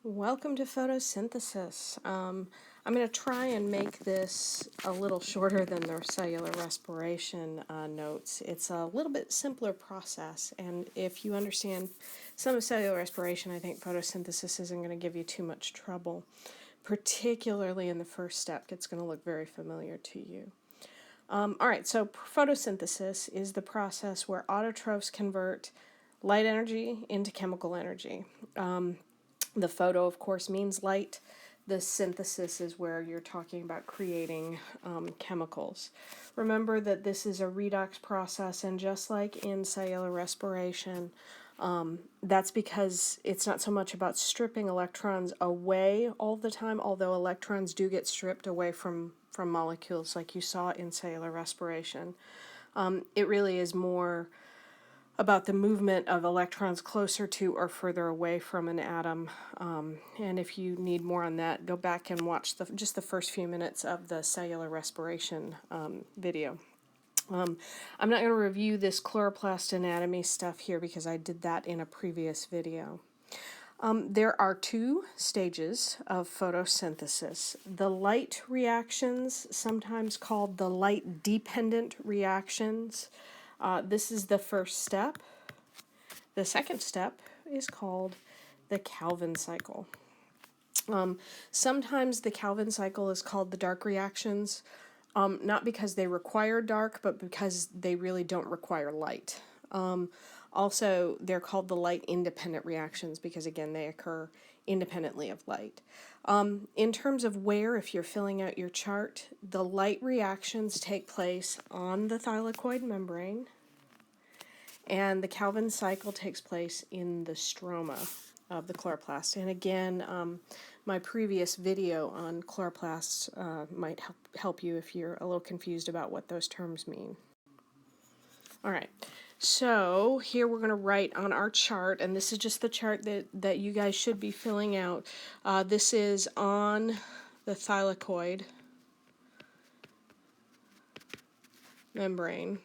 Welcome to photosynthesis. I'm going to try and make this a little shorter than their cellular respiration notes. It's a little bit simpler process, and if you understand some of cellular respiration, I think photosynthesis isn't going to give you too much trouble, particularly in the first step. It's going to look very familiar to you. All right, so photosynthesis is the process where autotrophs convert light energy into chemical energy. The photo, of course, means light. The synthesis is where you're talking about creating chemicals. Remember that this is a redox process, and just like in cellular respiration, that's because it's not so much about stripping electrons away all the time, although electrons do get stripped away from molecules like you saw in cellular respiration. It really is more about the movement of electrons closer to or further away from an atom. And if you need more on that, go back and watch just the first few minutes of the cellular respiration video. I'm not going to review this chloroplast anatomy stuff here because I did that in a previous video. There are two stages of photosynthesis. The light reactions, sometimes called the light-dependent reactions. This is the first step. The second step is called the Calvin cycle. Sometimes the Calvin cycle is called the dark reactions, not because they require dark, but because they really don't require light. Also, they're called the light-independent reactions because, again, they occur independently of light. In terms of where, if you're filling out your chart, the light reactions take place on the thylakoid membrane, and the Calvin cycle takes place in the stroma of the chloroplast. And again, my previous video on chloroplasts might help you if you're a little confused about what those terms mean. All right, so here we're going to write on our chart, and this is just the chart that you guys should be filling out. This is on the thylakoid membrane,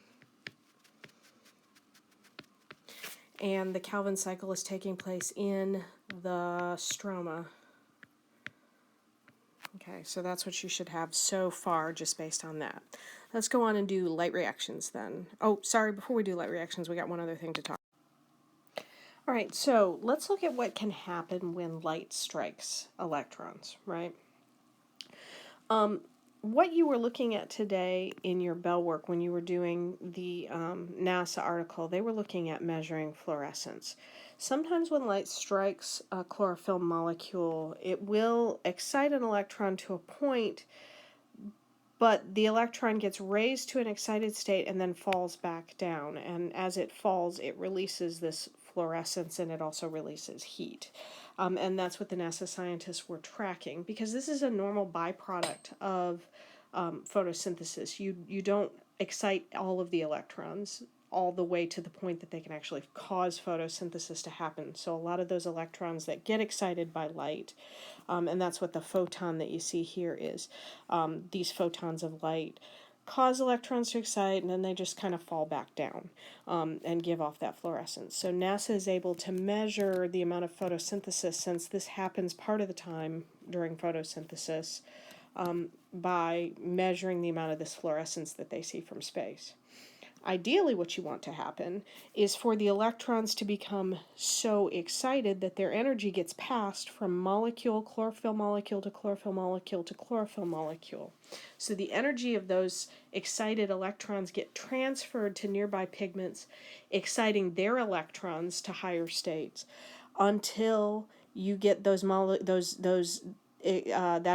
and the Calvin cycle is taking place in the stroma. Okay, so that's what you should have so far just based on that. Let's go on and do light reactions then. Oh, sorry, before we do light reactions, we got one other thing to talk about. All right, so let's look at what can happen when light strikes electrons, right? What you were looking at today in your Bell work when you were doing the NASA article, they were looking at measuring fluorescence. Sometimes when light strikes a chlorophyll molecule, it will excite an electron to a point, but the electron gets raised to an excited state and then falls back down. And as it falls, it releases this fluorescence, and it also releases heat. And that's what the NASA scientists were tracking, because this is a normal byproduct of photosynthesis. You don't excite all of the electrons all the way to the point that they can actually cause photosynthesis to happen. So a lot of those electrons that get excited by light, and that's what the photon that you see here is, these photons of light cause electrons to excite, and then they just kind of fall back down and give off that fluorescence. So NASA is able to measure the amount of photosynthesis, since this happens part of the time during photosynthesis, by measuring the amount of this fluorescence that they see from space. Ideally, what you want to happen is for the electrons to become so excited that their energy gets passed from molecule, chlorophyll molecule to chlorophyll molecule to chlorophyll molecule. So the energy of those excited electrons get transferred to nearby pigments, exciting their electrons to higher states, until you get that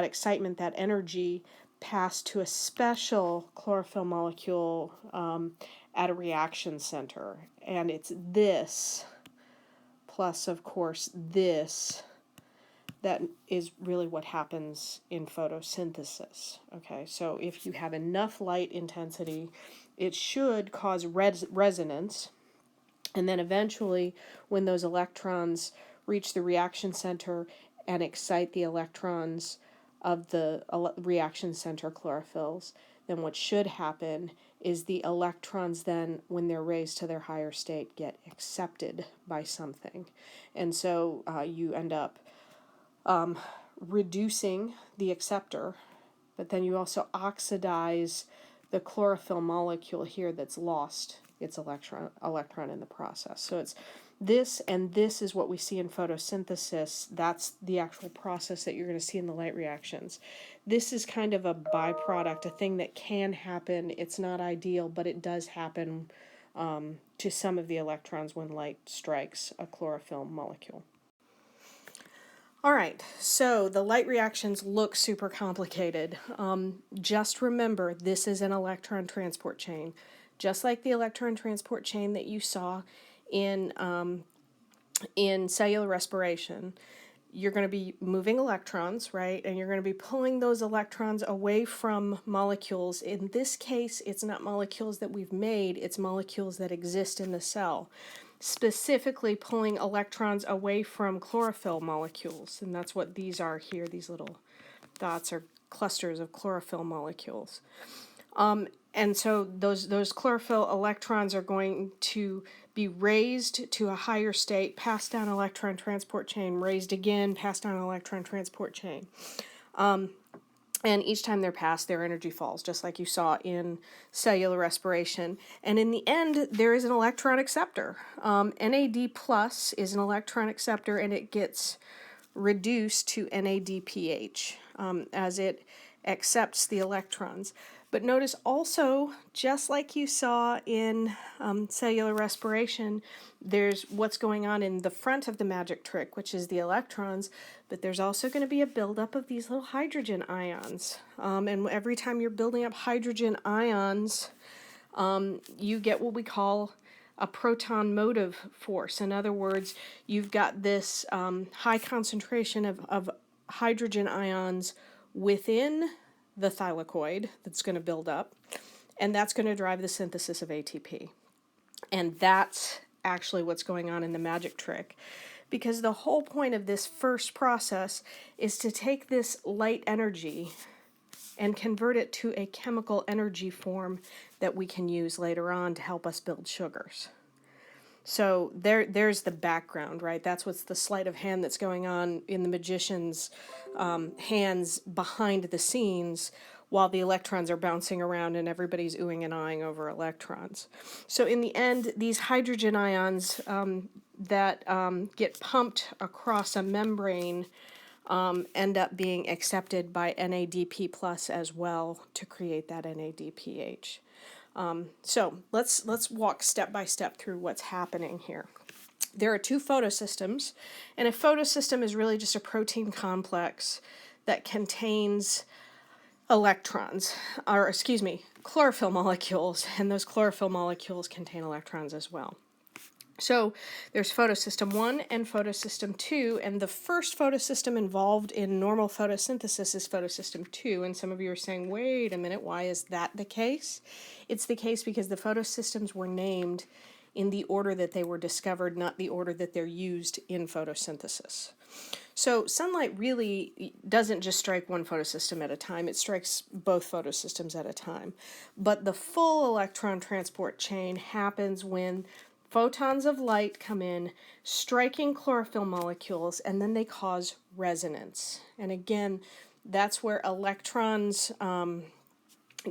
excitement, that energy, passed to a special chlorophyll molecule at a reaction center. And it's this, plus of course this, that is really what happens in photosynthesis. Okay, so if you have enough light intensity, it should cause resonance, and then eventually when those electrons reach the reaction center and excite the electrons of the reaction center chlorophylls, then what should happen is the electrons then, when they're raised to their higher state, get accepted by something. And so you end up reducing the acceptor, but then you also oxidize the chlorophyll molecule here that's lost its electron in the process. So it's this, and this is what we see in photosynthesis. That's the actual process that you're going to see in the light reactions. This is kind of a byproduct, a thing that can happen. It's not ideal, but it does happen to some of the electrons when light strikes a chlorophyll molecule. All right, so the light reactions look super complicated. Just remember, this is an electron transport chain. Just like the electron transport chain that you saw in cellular respiration, you're going to be moving electrons, right? And you're going to be pulling those electrons away from molecules. In this case, it's not molecules that we've made, it's molecules that exist in the cell. Specifically pulling electrons away from chlorophyll molecules, and that's what these are here. These little dots are clusters of chlorophyll molecules. And so those chlorophyll electrons are going to be raised to a higher state, passed down electron transport chain, raised again, passed down electron transport chain. And each time they're passed, their energy falls, just like you saw in cellular respiration. And in the end, there is an electron acceptor. NAD plus is an electron acceptor, and it gets reduced to NADPH as it accepts the electrons. But notice also, just like you saw in cellular respiration, there's what's going on in the front of the magic trick, which is the electrons, but there's also going to be a buildup of these little hydrogen ions. And every time you're building up hydrogen ions, you get what we call a proton motive force. In other words, you've got this high concentration of hydrogen ions within the thylakoid that's going to build up, and that's going to drive the synthesis of ATP. And that's actually what's going on in the magic trick, because the whole point of this first process is to take this light energy and convert it to a chemical energy form that we can use later on to help us build sugars. So there's the background, right? That's what's the sleight of hand that's going on in the magician's hands behind the scenes while the electrons are bouncing around and everybody's oohing and eyeing over electrons. So in the end, these hydrogen ions that get pumped across a membrane end up being accepted by NADP plus as well to create that NADPH. So let's walk step by step through what's happening here. There are two photosystems, and a photosystem is really just a protein complex that contains electrons, or excuse me, chlorophyll molecules, and those chlorophyll molecules contain electrons as well. So there's photosystem 1 and photosystem 2, and the first photosystem involved in normal photosynthesis is photosystem 2, and some of you are saying, wait a minute, why is that the case? It's the case because the photosystems were named in the order that they were discovered, not the order that they're used in photosynthesis. So sunlight really doesn't just strike one photosystem at a time, it strikes both photosystems at a time. But the full electron transport chain happens when photons of light come in, striking chlorophyll molecules, and then they cause resonance. And again, that's where electrons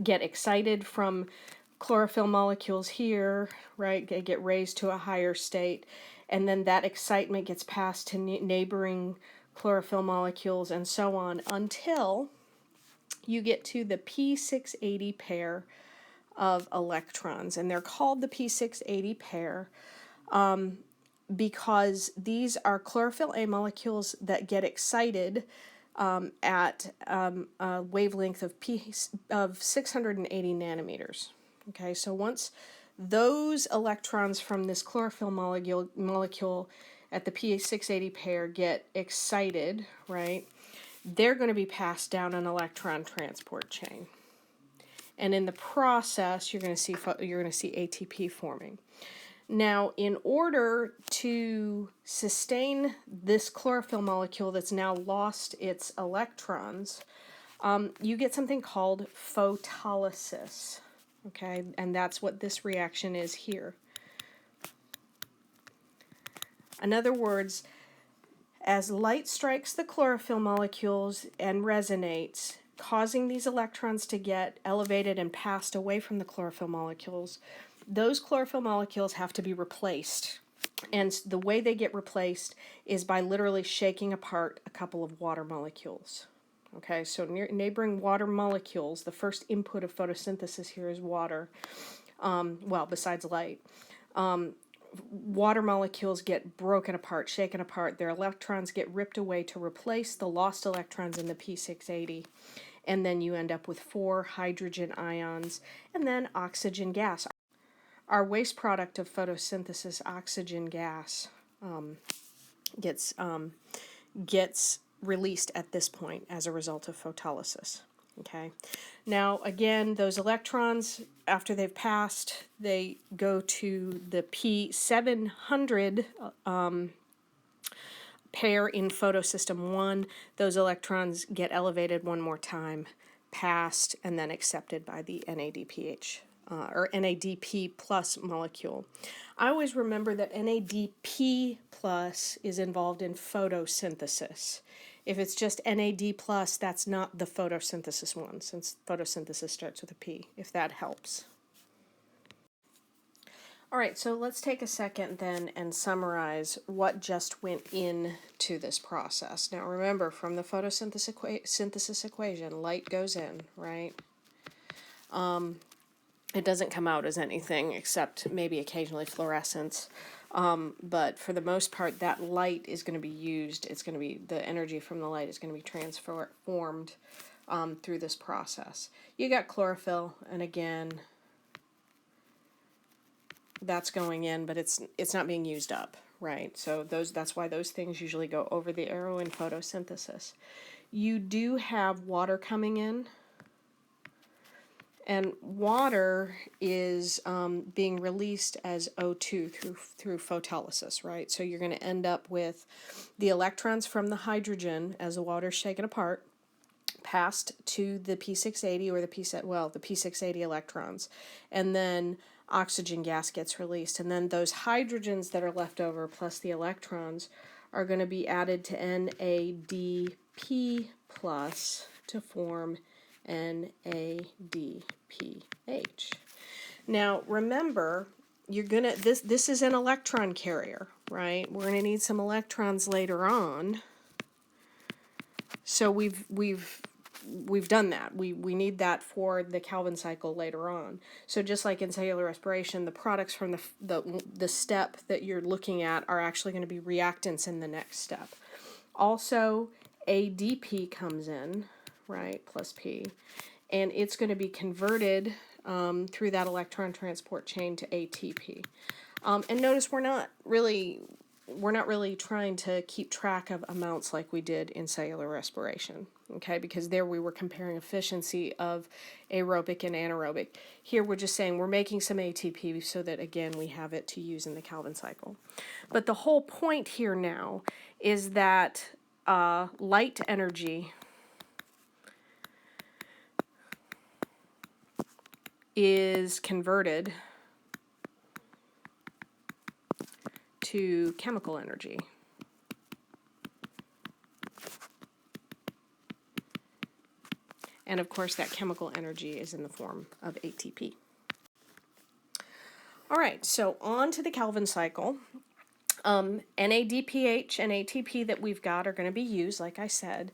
get excited from chlorophyll molecules here, right? They get raised to a higher state, and then that excitement gets passed to neighboring chlorophyll molecules and so on until you get to the P680 pair of electrons, and they're called the P680 pair because these are chlorophyll A molecules that get excited at a wavelength of 680 nanometers. Okay, so once those electrons from this chlorophyll molecule at the P680 pair get excited, right, they're going to be passed down an electron transport chain. And in the process, you're going to see ATP forming. Now, in order to sustain this chlorophyll molecule that's now lost its electrons, you get something called photolysis. Okay, and that's what this reaction is here. In other words, As light strikes the chlorophyll molecules and resonates, causing these electrons to get elevated and passed away from the chlorophyll molecules, those chlorophyll molecules have to be replaced. And the way they get replaced is by literally shaking apart a couple of water molecules. Okay, so neighboring water molecules, the first input of photosynthesis here is water, well, besides light. Water molecules get broken apart, shaken apart, their electrons get ripped away to replace the lost electrons in the P680, and then you end up with 4 hydrogen ions, and then oxygen gas. Our waste product of photosynthesis, oxygen gas, gets released at this point as a result of photolysis. Okay. Now, again, those electrons, after they've passed, they go to the P700 pair in photosystem 1. Those electrons get elevated one more time, passed, and then accepted by the NADPH. Or NADP plus molecule. I always remember that NADP plus is involved in photosynthesis. If it's just NAD plus, that's not the photosynthesis one, since photosynthesis starts with a P, if that helps. All right, so let's take a second then and summarize what just went into this process. Now remember, from the photosynthesis equation, light goes in, right? It doesn't come out as anything except maybe occasionally fluorescence. But for the most part, that light is going to be used. It's going to be, the energy from the light is going to be transformed through this process. You got chlorophyll, and again, that's going in, but it's not being used up, right? So that's why those things usually go over the arrow in photosynthesis. You do have water coming in. And water is being released as O2 through photolysis, right? So you're going to end up with the electrons from the hydrogen as the water is shaken apart, passed to the P680 or the P680 electrons, and then oxygen gas gets released, and then those hydrogens that are left over plus the electrons are going to be added to NADP plus to form NADPH. Now remember, you're gonna this is an electron carrier, right? We're gonna need some electrons later on. So we've done that. We need that for the Calvin cycle later on. So just like in cellular respiration, the products from the step that you're looking at are actually going to be reactants in the next step. Also, ADP comes in, right, plus P, and it's going to be converted through that electron transport chain to ATP. And notice we're not really trying to keep track of amounts like we did in cellular respiration, okay, because there we were comparing efficiency of aerobic and anaerobic. Here we're just saying we're making some ATP so that, again, we have it to use in the Calvin cycle. But the whole point here now is that light energy is converted to chemical energy. And of course, that chemical energy is in the form of ATP. All right, so on to the Calvin cycle. NADPH and ATP that we've got are going to be used, like I said.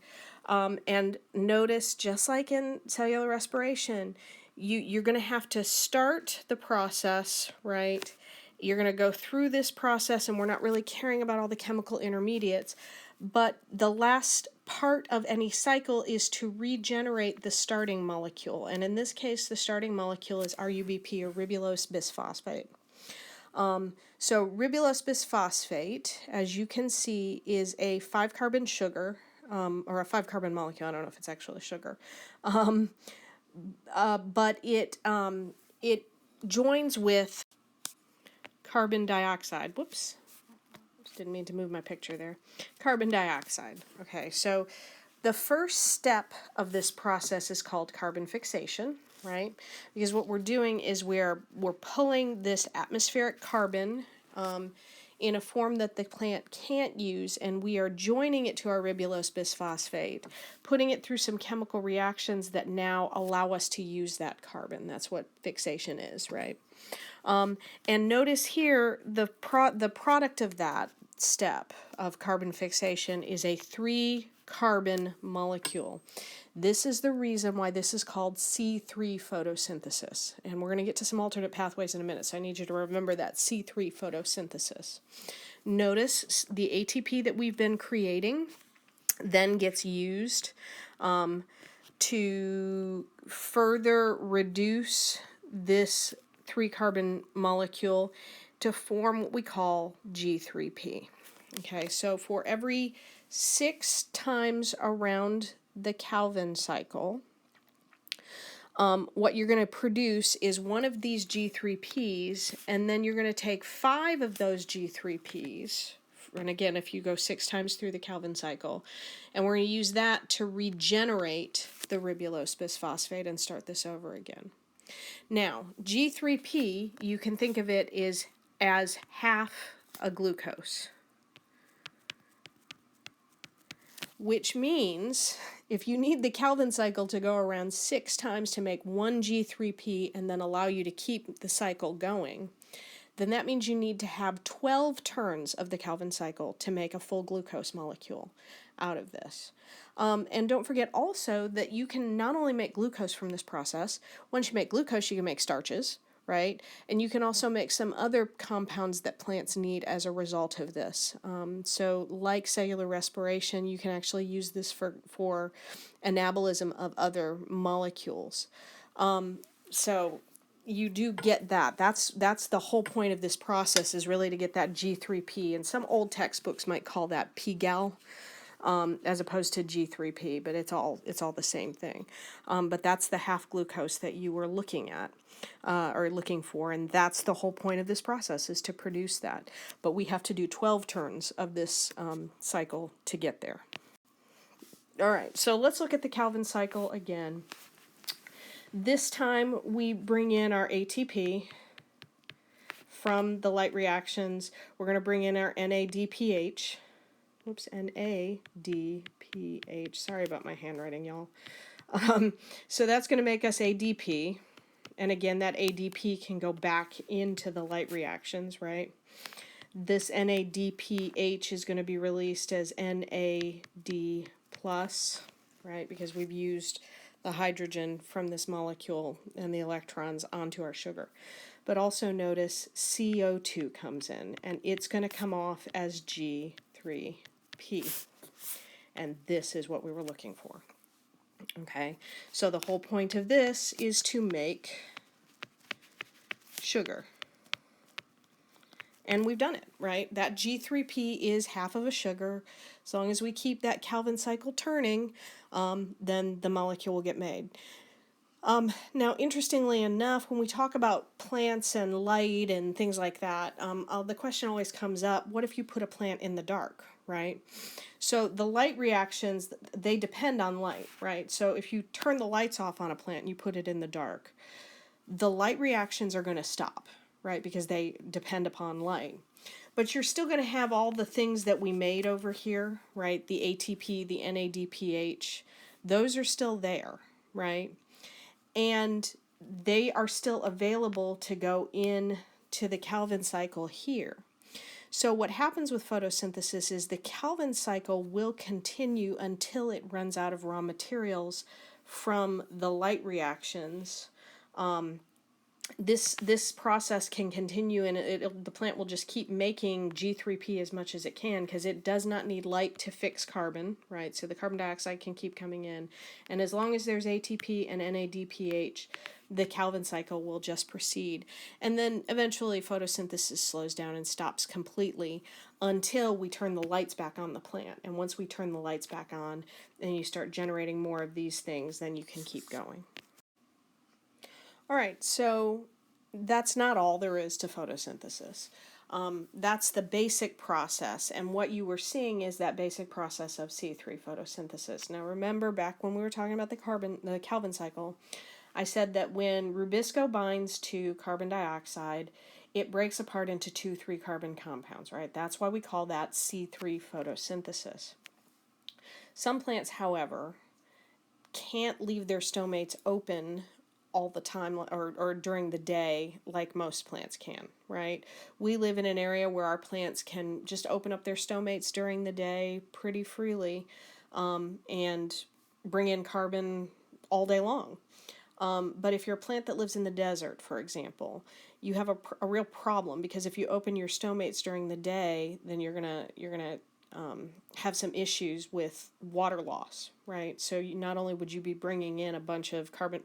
And notice, just like in cellular respiration, you're going to have to start the process, right? You're going to go through this process, and we're not really caring about all the chemical intermediates. But the last part of any cycle is to regenerate the starting molecule. And in this case, the starting molecule is RUBP, or ribulose bisphosphate. So ribulose bisphosphate, as you can see, is a 5-carbon sugar, or a 5-carbon molecule. I don't know if it's actually sugar. But it joins with carbon dioxide. Whoops. Didn't mean to move my picture there. Carbon dioxide. Okay, so the first step of this process is called carbon fixation, right? Because what we're doing is we're pulling this atmospheric carbon in a form that the plant can't use, and we are joining it to our ribulose bisphosphate, putting it through some chemical reactions that now allow us to use that carbon. That's what fixation is, right? And notice here the product of that step of carbon fixation is a 3-carbon molecule. This is the reason why this is called C3 photosynthesis. And we're going to get to some alternate pathways in a minute, so I need you to remember that C3 photosynthesis. Notice the ATP that we've been creating then gets used to further reduce this 3-carbon molecule to form what we call G3P. Okay, so for every 6 times around the Calvin cycle, what you're going to produce is one of these G3Ps, and then you're going to take 5 of those G3Ps, and again, if you go 6 times through the Calvin cycle, and we're going to use that to regenerate the ribulose bisphosphate and start this over again. Now, G3P, you can think of it as half a glucose, which means if you need the Calvin cycle to go around 6 times to make one G3P and then allow you to keep the cycle going, then that means you need to have 12 turns of the Calvin cycle to make a full glucose molecule out of this. And don't forget also that you can not only make glucose from this process. Once you make glucose, you can make starches, right? And you can also make some other compounds that plants need as a result of this. So like cellular respiration, you can actually use this for anabolism of other molecules. So you do get that. That's the whole point of this process, is really to get that G3P. And some old textbooks might call that PGAL. As opposed to G3P, but it's all the same thing. But that's the half glucose that you were looking at, or looking for, and that's the whole point of this process, is to produce that. But we have to do 12 turns of this cycle to get there. All right, so let's look at the Calvin cycle again. This time we bring in our ATP from the light reactions. We're going to bring in our NADPH. Oops, NADPH. Sorry about my handwriting, y'all. So that's going to make us ADP. And again, that ADP can go back into the light reactions, right? This NADPH is going to be released as NAD+, right? Because we've used the hydrogen from this molecule and the electrons onto our sugar. But also notice CO2 comes in, and it's going to come off as G3P. And this is what we were looking for. Okay, so the whole point of this is to make sugar. And we've done it, right? That G3P is half of a sugar. As long as we keep that Calvin cycle turning, then the molecule will get made. Now, interestingly enough, when we talk about plants and light and things like that, the question always comes up, what if you put a plant in the dark, right? So the light reactions, they depend on light, right? So if you turn the lights off on a plant and you put it in the dark, the light reactions are going to stop, right? Because they depend upon light. But you're still going to have all the things that we made over here, right? The ATP, the NADPH, those are still there, right? And they are still available to go in to the Calvin cycle here. So what happens with photosynthesis is the Calvin cycle will continue until it runs out of raw materials from the light reactions. This process can continue, and the plant will just keep making G3P as much as it can, because it does not need light to fix carbon, right? So the carbon dioxide can keep coming in, and as long as there's ATP and NADPH, the Calvin cycle will just proceed. And then eventually photosynthesis slows down and stops completely until we turn the lights back on the plant. And once we turn the lights back on and you start generating more of these things, then you can keep going. All right, so that's not all there is to photosynthesis. That's the basic process, and what you were seeing is that basic process of C3 photosynthesis. Now remember, back when we were talking about the Calvin cycle, I said that when rubisco binds to carbon dioxide, it breaks apart into 2 3-carbon compounds, right? That's why we call that C3 photosynthesis. Some plants, however, can't leave their stomates open all the time or during the day like most plants can, right? We live in an area where our plants can just open up their stomates during the day pretty freely and bring in carbon all day long. But if you're a plant that lives in the desert, for example, you have a real problem, because if you open your stomates during the day, then you're gonna have some issues with water loss, right? So not only would you be bringing in a bunch of carbon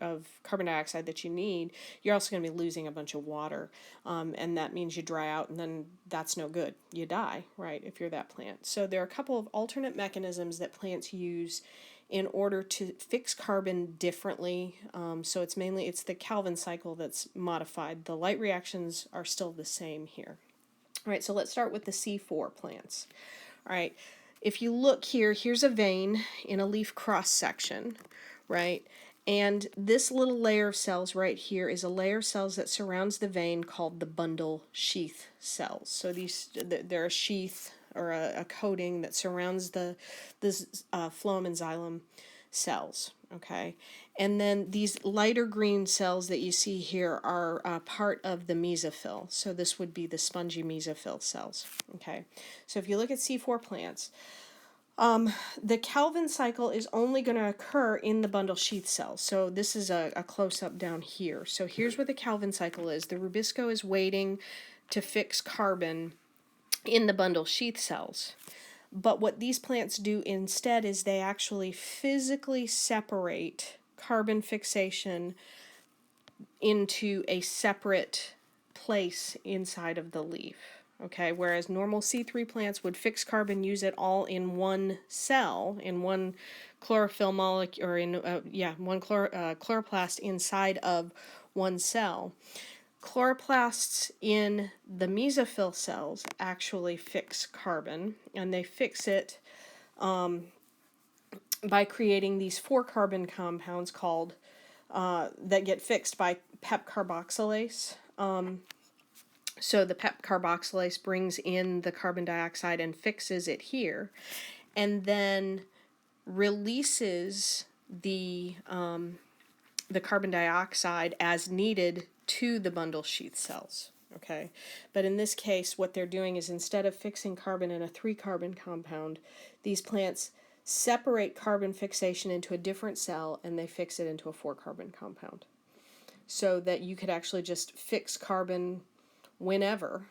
dioxide that you need, you're also going to be losing a bunch of water, and that means you dry out, and then that's no good. You die, right? If you're that plant. So there are a couple of alternate mechanisms that plants use in order to fix carbon differently. So it's the Calvin cycle that's modified. The light reactions are still the same here. All right, so let's start with the C4 plants. All right, if you look here, here's a vein in a leaf cross section, right? And this little layer of cells right here is a layer of cells that surrounds the vein called the bundle sheath cells. So they're a sheath or a coating that surrounds the phloem and xylem cells, okay? And then these lighter green cells that you see here are part of the mesophyll. So this would be the spongy mesophyll cells, okay? So if you look at C4 plants, the Calvin cycle is only going to occur in the bundle sheath cells. So this is a close-up down here. So here's what the Calvin cycle is. The rubisco is waiting to fix carbon in the bundle sheath cells. But what these plants do instead is they actually physically separate carbon fixation into a separate place inside of the leaf. Okay, whereas normal C3 plants would fix carbon, use it all in one cell, in one chlorophyll molecule, or in one chloroplast inside of one cell. Chloroplasts in the mesophyll cells actually fix carbon, and they fix it by creating these 4-carbon compounds called that get fixed by PEP carboxylase. So the PEP carboxylase brings in the carbon dioxide and fixes it here, and then releases the carbon dioxide as needed to the bundle sheath cells. Okay, but in this case, what they're doing is, instead of fixing carbon in a 3-carbon compound, these plants separate carbon fixation into a different cell and they fix it into a 4-carbon compound, so that you could actually just fix carbon whenever,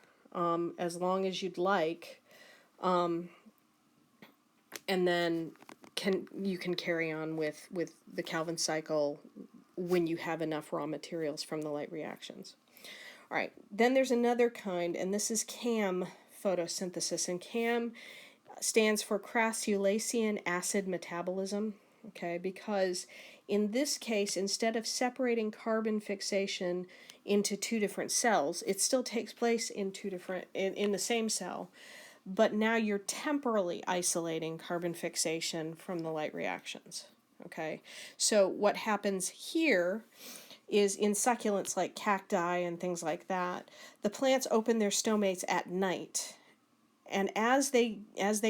as long as you'd like, and then you can carry on with the Calvin cycle when you have enough raw materials from the light reactions. All right, then there's another kind, and this is CAM photosynthesis, and CAM stands for Crassulacean acid metabolism, okay, because in this case, instead of separating carbon fixation into 2 different cells, it still takes place in the same cell, but now you're temporarily isolating carbon fixation from the light reactions, okay? So what happens here is, in succulents like cacti and things like that, the plants open their stomates at night. And as they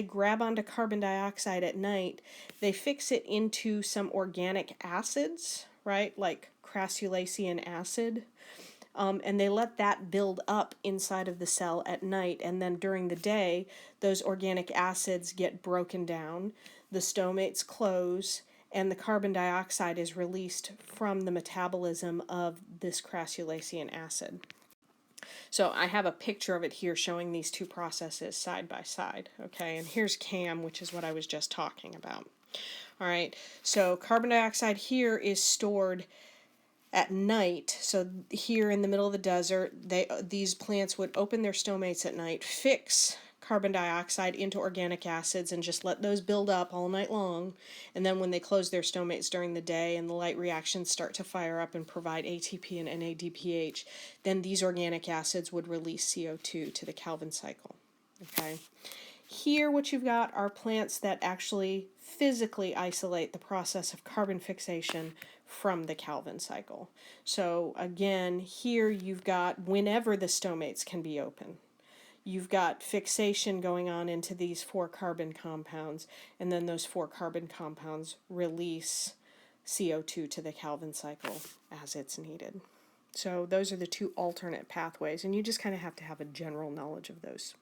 grab onto carbon dioxide at night, they fix it into some organic acids, right, like Crassulacean acid, and they let that build up inside of the cell at night. And then during the day, those organic acids get broken down, the stomates close, and the carbon dioxide is released from the metabolism of this Crassulacean acid. So I have a picture of it here showing these 2 processes side by side, okay? And here's CAM, which is what I was just talking about. All right, so carbon dioxide here is stored at night. So here in the middle of the desert, these plants would open their stomates at night, fix carbon dioxide into organic acids, and just let those build up all night long. And then when they close their stomates during the day and the light reactions start to fire up and provide ATP and NADPH, then these organic acids would release CO2 to the Calvin cycle. Okay. Here what you've got are plants that actually physically isolate the process of carbon fixation from the Calvin cycle. So again, here you've got whenever the stomates can be open. You've got fixation going on into these 4 carbon compounds, and then those 4 carbon compounds release CO2 to the Calvin cycle as it's needed. So those are the 2 alternate pathways, and you just kind of have to have a general knowledge of those.